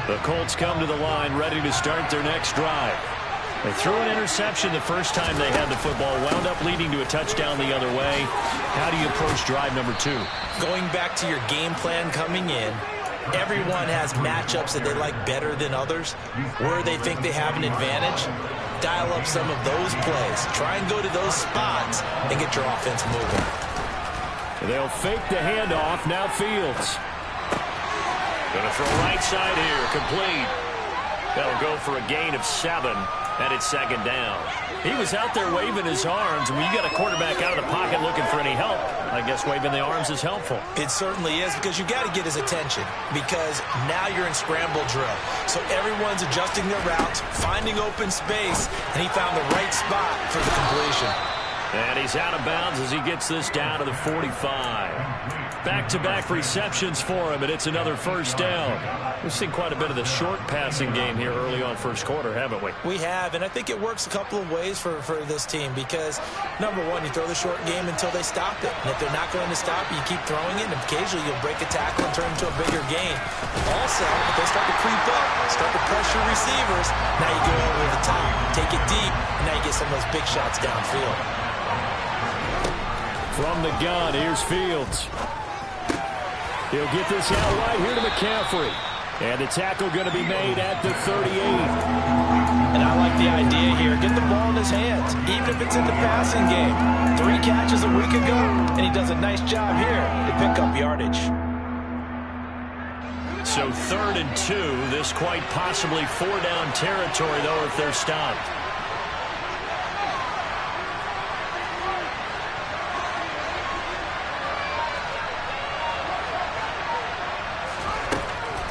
The Colts come to the line ready to start their next drive. They threw an interception the first time they had the football, wound up leading to a touchdown the other way. How do you approach drive number 2? Going back to your game plan coming in, everyone has matchups that they like better than others, where they think they have an advantage. Dial up some of those plays. Try and go to those spots and get your offense moving. They'll fake the handoff. Now Fields. Going to throw right side here. Complete. That'll go for a gain of 7. And it's second down. He was out there waving his arms. And when you got a quarterback out of the pocket looking for any help, I guess waving the arms is helpful. It certainly is, because you got to get his attention, because now you're in scramble drill. So everyone's adjusting their routes, finding open space, and he found the right spot for the completion. And he's out of bounds as he gets this down to the 45. Back-to-back receptions for him, and it's another first down. We've seen quite a bit of the short passing game here early on first quarter, haven't we? We have, and I think it works a couple of ways for this team, because, number one, you throw the short game until they stop it. And if they're not going to stop you, keep throwing it, and occasionally you'll break a tackle and turn into a bigger gain. Also, if they start to creep up, start to pressure receivers, now you go over the top, take it deep, and now you get some of those big shots downfield. From the gun, here's Fields. He'll get this out right here to McCaffrey. And the tackle going to be made at the 38. And I like the idea here. Get the ball in his hands, even if it's in the passing game. 3 catches a week ago, and he does a nice job here to pick up yardage. So 3rd and 2. This quite possibly 4-down territory, though, if they're stopped.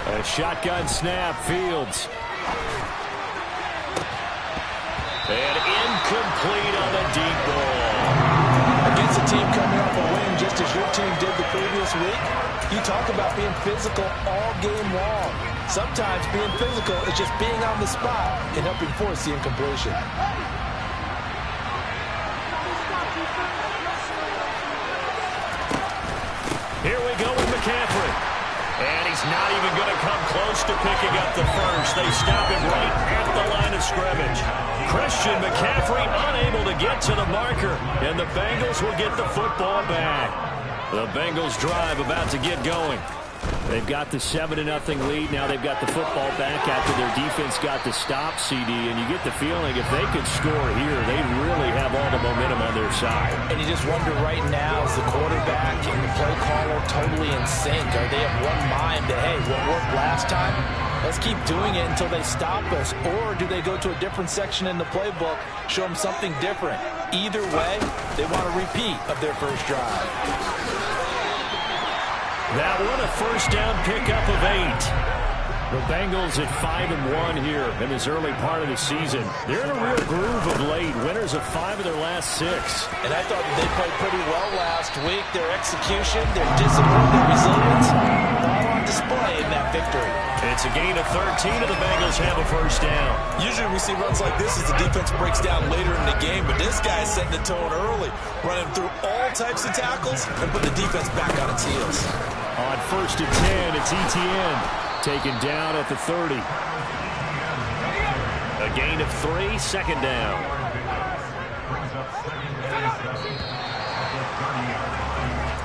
A shotgun snap, Fields. And incomplete on the deep ball. Against a team coming off a win just as your team did the previous week, you talk about being physical all game long. Sometimes being physical is just being on the spot and helping force the incompletion. Here we go with McCaffrey. And he's not even going to come close to picking up the first. They stop him right at the line of scrimmage. Christian McCaffrey unable to get to the marker. And the Bengals will get the football back. The Bengals drive about to get going. They've got the 7-0 lead. Now they've got the football back after their defense got the stop, CD. And you get the feeling if they could score here, they really have all the momentum on their side. And you just wonder right now, is the quarterback and the play caller totally in sync? Are they of one mind that, hey, what worked last time? Let's keep doing it until they stop us. Or do they go to a different section in the playbook, show them something different? Either way, they want a repeat of their first drive. That one a first down pickup of 8. The Bengals at 5-1 here in this early part of the season. They're in a real groove of late. Winners of 5 of their last 6. And I thought they played pretty well last week. Their execution, their discipline, their resilience, all on display in that victory. It's a gain of 13 and the Bengals have a first down. Usually we see runs like this as the defense breaks down later in the game, but this guy's setting the tone early, running through all types of tackles and put the defense back on its heels. On 1st and 10, it's Etienne taken down at the 30. A gain of 3, second down.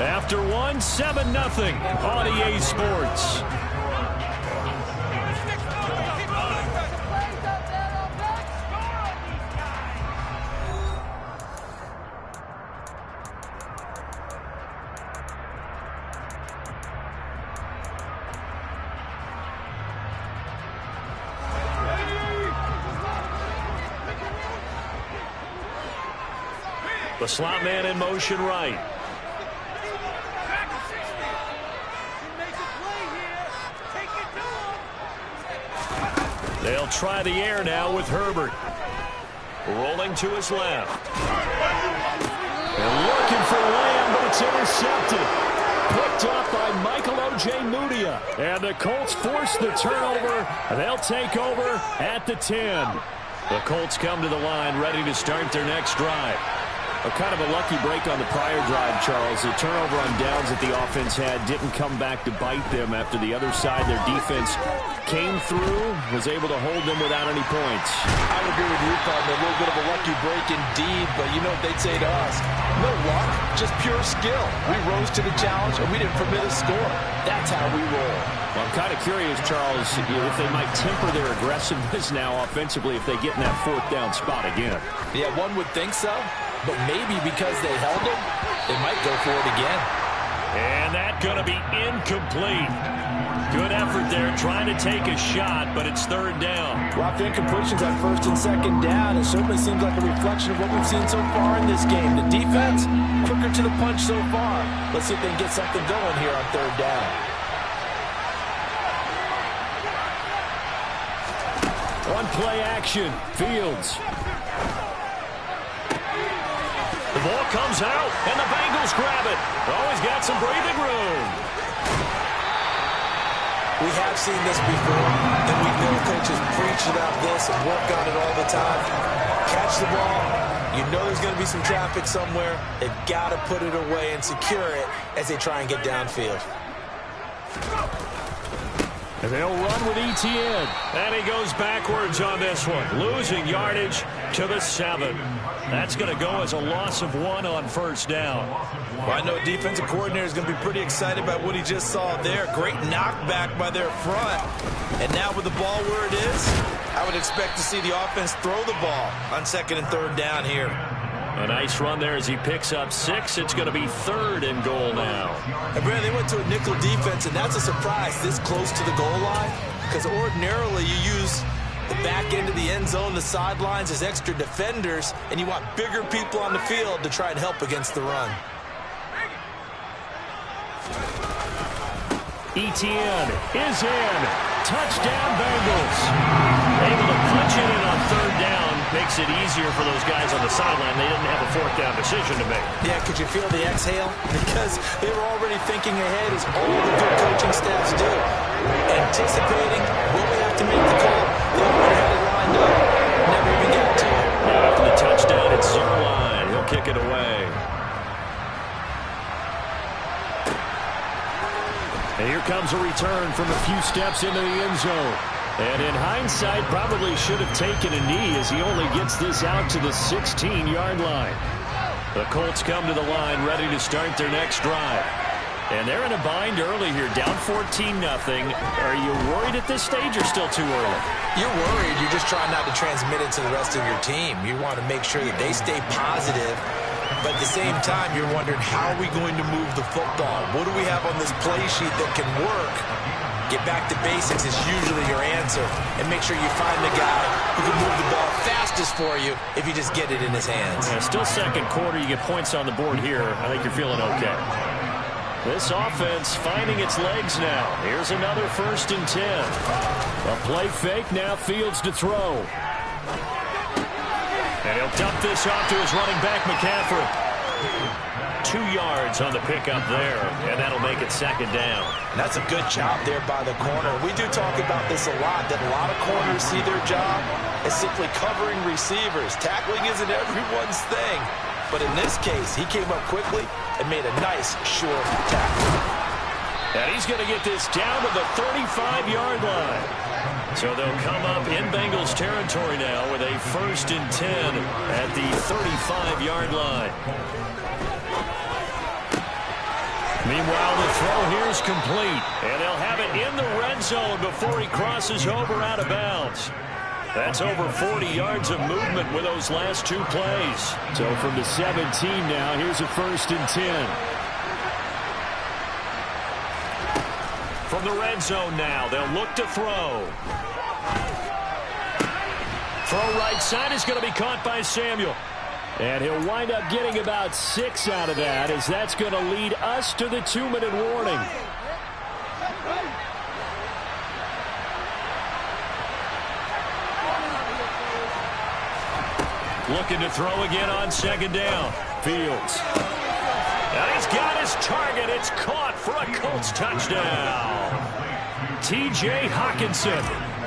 After 1, 7-0 on EA Sports. The slot man in motion right. They'll try the air now with Herbert. Rolling to his left. And looking for Lamb, but it's intercepted. Picked up by Michael Ojemudia. And the Colts force the turnover. They'll take over at the 10. The Colts come to the line ready to start their next drive. Kind of a lucky break on the prior drive, Charles. The turnover on downs that the offense had didn't come back to bite them after the other side. Their defense came through, was able to hold them without any points. I would agree with you, partner. A little bit of a lucky break indeed, but you know what they'd say to us? No luck, just pure skill. We rose to the challenge, and we didn't permit a score. That's how we roll. Well, I'm kind of curious, Charles, if they might temper their aggressiveness now offensively if they get in that fourth down spot again. Yeah, one would think so. But maybe because they held him, they might go for it again. And that's going to be incomplete. Good effort there trying to take a shot, but it's third down. Dropped incompletions on first and second down. It certainly seems like a reflection of what we've seen so far in this game. The defense, quicker to the punch so far. Let's see if they can get something going here on third down. One play action. Fields. The ball comes out, and the Bengals grab it. Always got some breathing room. We have seen this before, and we know coaches preach about this and work on it all the time. Catch the ball. You know there's going to be some traffic somewhere. They've got to put it away and secure it as they try and get downfield. And they'll run with Etienne. And he goes backwards on this one, losing yardage to the 7. That's going to go as a loss of 1 on first down. Well, I know a defensive coordinator is going to be pretty excited about what he just saw there. Great knockback by their front. And now with the ball where it is, I would expect to see the offense throw the ball on second and third down here. A nice run there as he picks up 6. It's going to be third and goal now. And Brad, they went to a nickel defense, and that's a surprise this close to the goal line, because ordinarily you use the back end of the end zone, the sidelines as extra defenders, and you want bigger people on the field to try and help against the run. Etienne is in. Touchdown, Bengals. Able to punch it in on third down. Makes it easier for those guys on the sideline. They didn't have a fourth down decision to make. Yeah, could you feel the exhale? Because they were already thinking ahead, as all the good coaching staffs do. Anticipating when we have to make the call. They already had it lined up. Never even got to it. Now after the touchdown, it's Zerline. He'll kick it away. And here comes a return from a few steps into the end zone. And in hindsight, probably should have taken a knee as he only gets this out to the 16-yard line. The Colts come to the line ready to start their next drive. And they're in a bind early here, down 14-0. Are you worried at this stage or still too early? You're worried. You're just trying not to transmit it to the rest of your team. You want to make sure that they stay positive. But at the same time, you're wondering, how are we going to move the football? What do we have on this play sheet that can work? Get back to basics is usually your answer. And make sure you find the guy who can move the ball fastest for you if you just get it in his hands. Yeah, still second quarter. You get points on the board here. I think you're feeling okay. This offense finding its legs now. Here's another 1st and 10. A play fake, now Fields to throw. And he'll dump this off to his running back, McCaffrey. 2 yards on the pickup there, and that'll make it second down. And that's a good job there by the corner. We do talk about this a lot, that a lot of corners see their job as simply covering receivers. Tackling isn't everyone's thing. But in this case, he came up quickly and made a nice, short tackle. And he's going to get this down to the 35-yard line. So they'll come up in Bengals territory now with a 1st and 10 at the 35-yard line. Meanwhile, the throw here is complete, and they'll have it in the red zone before he crosses over out of bounds. That's over 40 yards of movement with those last 2 plays. So from the 17 now, here's a 1st and 10. From the red zone now, they'll look to throw. Throw right side is going to be caught by Samuel. And he'll wind up getting about 6 out of that, as that's going to lead us to the 2-minute warning. Looking to throw again on second down. Fields. And he's got his target. It's caught for a Colts touchdown. T.J. Hockenson,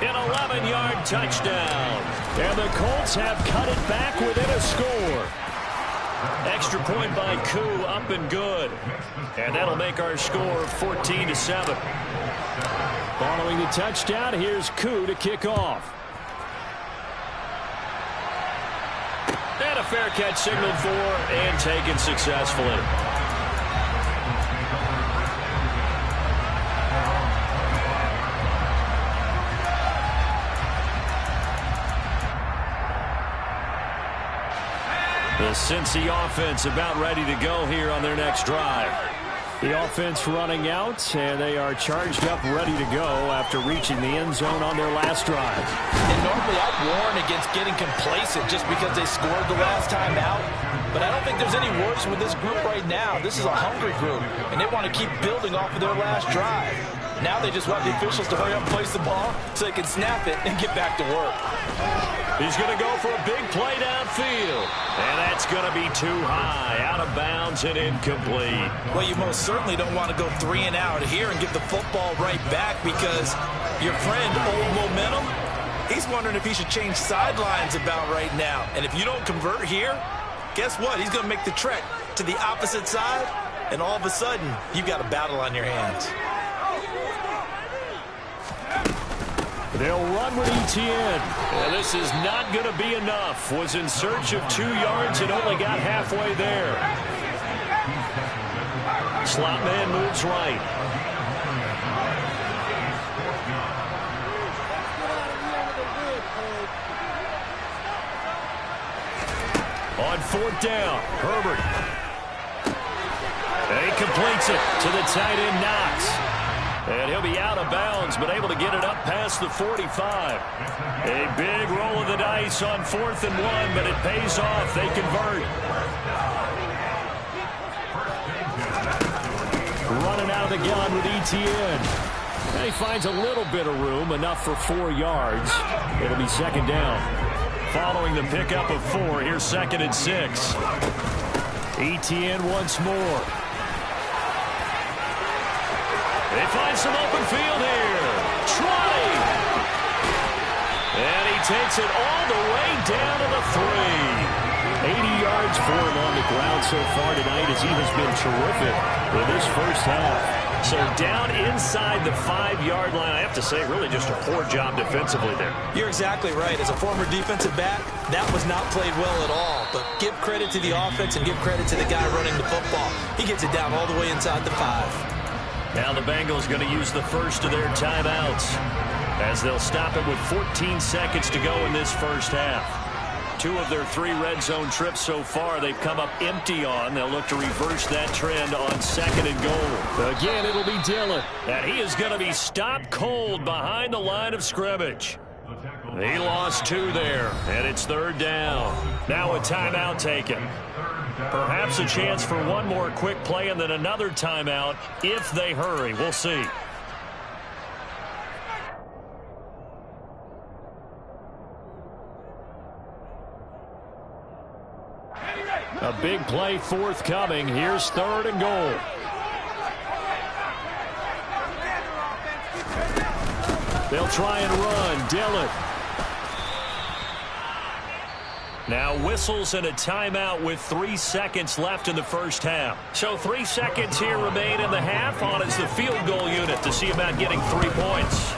an 11-yard touchdown. And the Colts have cut it back within a score. Extra point by Koo, up and good. And that'll make our score 14-7. Following the touchdown, here's Koo to kick off. And a fair catch signaled for and taken successfully. The Cincy offense about ready to go here on their next drive. The offense running out, and they are charged up, ready to go after reaching the end zone on their last drive. And normally I'd warn against getting complacent just because they scored the last time out. But I don't think there's any worse with this group right now. This is a hungry group, and they want to keep building off of their last drive. Now they just want the officials to hurry up and place the ball so they can snap it and get back to work. He's going to go for a big play downfield. And that's going to be too high, out of bounds and incomplete. Well, you most certainly don't want to go 3 and out here and get the football right back because your friend, Old Momentum, he's wondering if he should change sidelines about right now. And if you don't convert here, guess what? He's going to make the trek to the opposite side, and all of a sudden, you've got a battle on your hands. They'll run with Etienne. And this is not going to be enough. Was in search of 2 yards and only got halfway there. Slot man moves right. On 4th down, Herbert. And he completes it to the tight end, Knox. And he'll be out of bounds, but able to get it up past the 45. A big roll of the dice on 4th and 1, but it pays off. They convert. Running out of the gun with Etienne. And he finds a little bit of room, enough for 4 yards. It'll be 2nd down. Following the pickup of 4, here's 2nd and 6. Etienne once more. They find some open field here. Trotting. And he takes it all the way down to the 3. 80 yards for him on the ground so far tonight as he has been terrific in this first half. So down inside the 5-yard line, I have to say, really just a poor job defensively there. You're exactly right. As a former defensive back, that was not played well at all. But give credit to the offense and give credit to the guy running the football. He gets it down all the way inside the 5. Now the Bengals going to use the first of their timeouts as they'll stop it with 14 seconds to go in this first half. 2 of their 3 red zone trips so far they've come up empty on. They'll look to reverse that trend on 2nd and goal. Again, it'll be Dillon. And he is going to be stopped cold behind the line of scrimmage. He lost 2 there, and it's 3rd down. Now a timeout taken. Perhaps a chance for one more quick play and then another timeout if they hurry. We'll see. A big play forthcoming. Here's 3rd and goal. They'll try and run. Dillon. Now whistles and a timeout with 3 seconds left in the first half. So 3 seconds here remain in the half. On is the field goal unit to see about getting 3 points.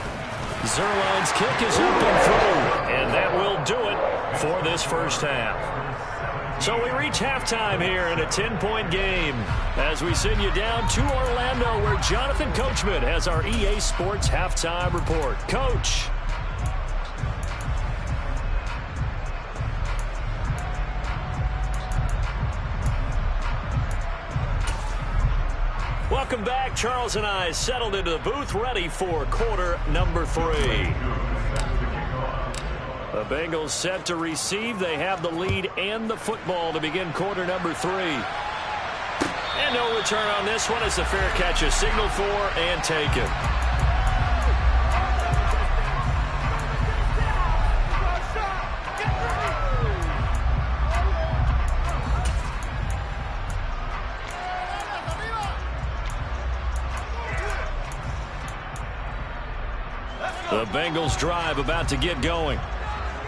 Zerline's kick is up and through. And that will do it for this first half. So we reach halftime here in a 10-point game as we send you down to Orlando where Jonathan Coachman has our EA Sports halftime report. Coach. Welcome back. Charles and I settled into the booth ready for quarter number 3. The Bengals set to receive. They have the lead and the football to begin quarter number 3. And no return on this one as the fair catch is signaled for and taken. The Bengals drive about to get going.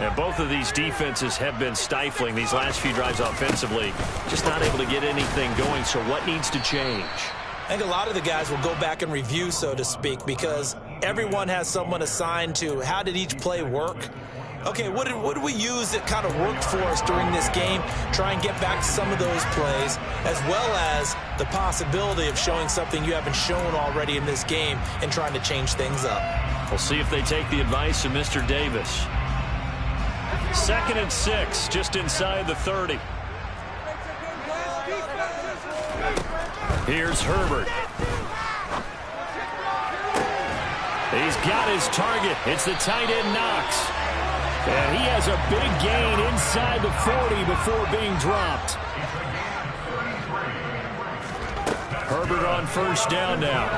And both of these defenses have been stifling these last few drives offensively. Just not able to get anything going, so what needs to change? I think a lot of the guys will go back and review, so to speak, because everyone has someone assigned to how did each play work. Okay, what did we use that kind of worked for us during this game? Try and get back to some of those plays, as well as the possibility of showing something you haven't shown already in this game and trying to change things up. We'll see if they take the advice of Mr. Davis. 2nd and 6, just inside the 30. Here's Herbert. He's got his target. It's the tight end Knox. And he has a big gain inside the 40 before being dropped. Herbert on 1st down now.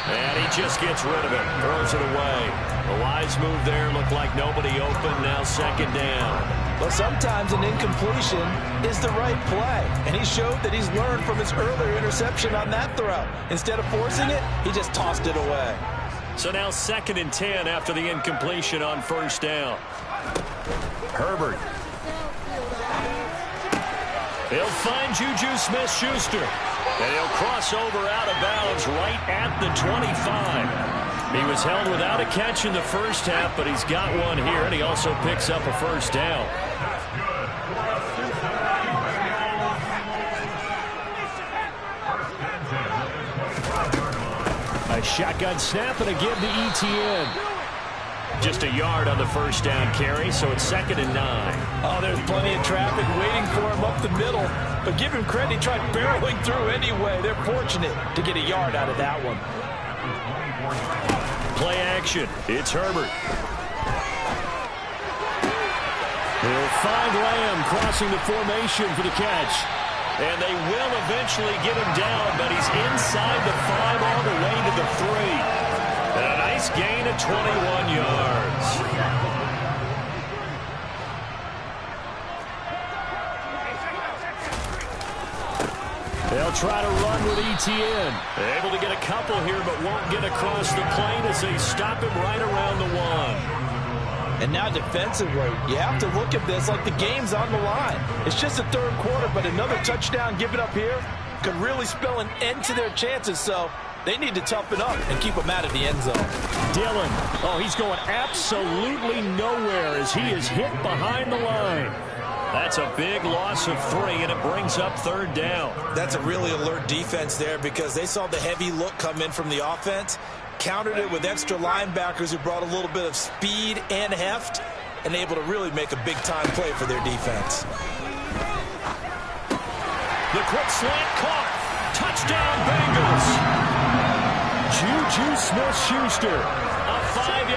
And he just gets rid of it. Throws it away. A wise move there. Looked like nobody open. Now 2nd down. Well, sometimes an incompletion is the right play. And he showed that he's learned from his earlier interception on that throw. Instead of forcing it, he just tossed it away. So now 2nd and 10 after the incompletion on 1st down. Herbert. He'll find Juju Smith-Schuster. And he'll cross over out of bounds right at the 25. He was held without a catch in the first half, but he's got one here, and he also picks up a 1st down. A shotgun snap and a give to ETN. Just a yard on the 1st down carry, so it's 2nd and 9. Oh, there's plenty of traffic waiting for him up the middle. But give him credit, he tried barreling through anyway. They're fortunate to get a yard out of that one. Play action. It's Herbert. He'll find Lamb crossing the formation for the catch. And they will eventually get him down, but he's inside the 5 all the way to the 3. And a nice gain of 21 yards. They'll try to run with ETN. Able to get a couple here, but won't get across the plane as they stop him right around the 1. And now defensively, you have to look at this like the game's on the line. It's just the 3rd quarter, but another touchdown given up here could really spell an end to their chances. So they need to toughen up and keep them out of the end zone. Dillon. Oh, he's going absolutely nowhere as he is hit behind the line. That's a big loss of 3, and it brings up 3rd down. That's a really alert defense there because they saw the heavy look come in from the offense, countered it with extra linebackers who brought a little bit of speed and heft, and able to really make a big-time play for their defense. The quick slant caught. Touchdown, Bengals. Juju Smith-Schuster. A 5-yard